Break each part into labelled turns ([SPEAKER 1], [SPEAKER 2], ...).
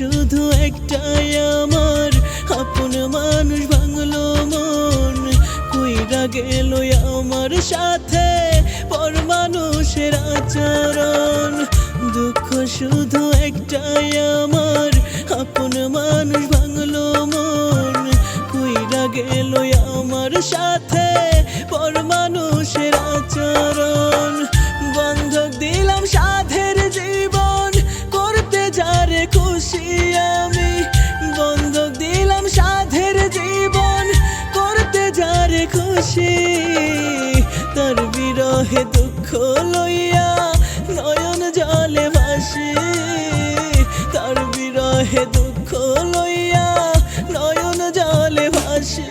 [SPEAKER 1] শুধু একটাই আমার, আপন মানুষ ভাঙলো মন, কইরা গেল আমার সাথে পর মানুষের আচরণ। দুঃখ শুধু একটাই আমার, আপন মানুষ ভাঙলো মন, কইরা গেল আমার সাথে পর মানুষের আচরণ। বন্ধক দিলাম সাধের জীবন, করতে যারে খুশি আমি, বন্ধক দিলাম সাধের জীবন, করতে যারে খুশি। তার বিরহে দুঃখ লইয়া নয়ন জলে ভাসি, তার বিরহে দুঃখ লইয়া নয়ন জলে ভাসি।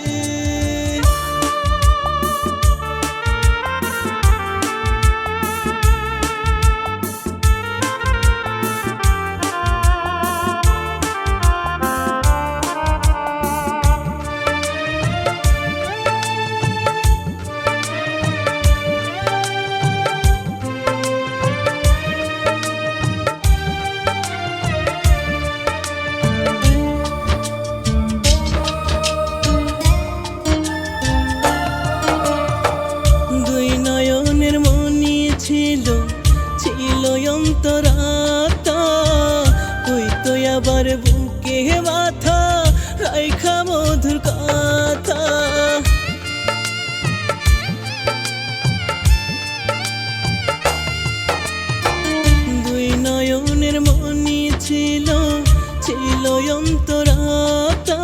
[SPEAKER 1] ছিল অন্তরাত্মা, কইতো আবার বুকে মাথা রাইখা মধুর কথা। দুই নয়নের মনি ছিল অন্তরাত্মা,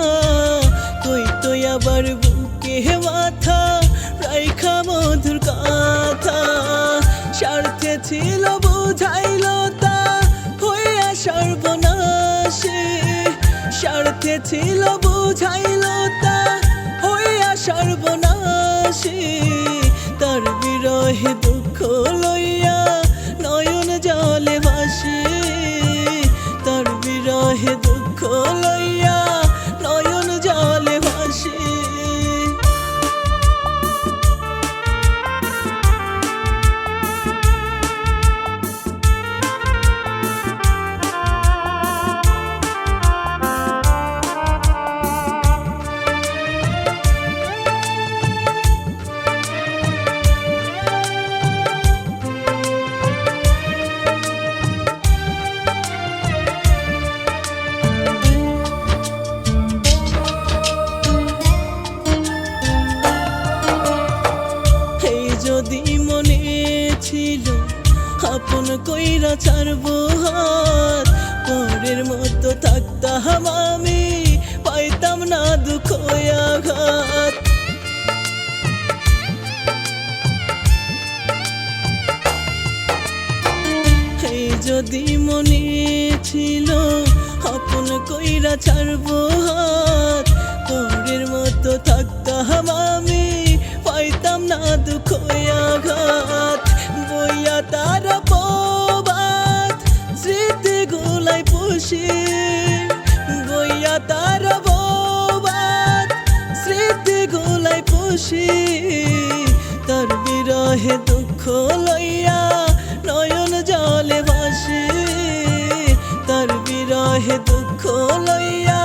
[SPEAKER 1] কইতো আবার বুকে মাথা রাইখা মধুর কথা। স্বার্থে ছিল বুঝাইল তা হইয়া সর্বনাশী, স্বার্থে ছিল বুঝাইল তা হইয়া সর্বনাশী। তার বিরহে দুঃখ লইয়া নয়ন জলে ভাসি, তার বিরহে দুঃখ লইয়া নয়ন জলে ভাসি। যদি মনে ছিল আপন কইরা ছাড়বো হাত, পরের মতো থাকতাম আমি, পাইতাম না দুঃখ আঘাত। যদি মনে ছিল আপন কইরা ছাড়বো হাত, পরের মতো থাকতাম আমি, পাইতাম না দুঃখ আঘাত। বইয়া তারা প্রবাদ স্মৃতি গুলাই পুষি, বইয়া তারা প্রবাদ স্মৃতি গুলাই পুষি। তার বিরহে দুঃখ লইয়া নয়ন জলে ভাসি, তার বিরহে দুঃখ লইয়া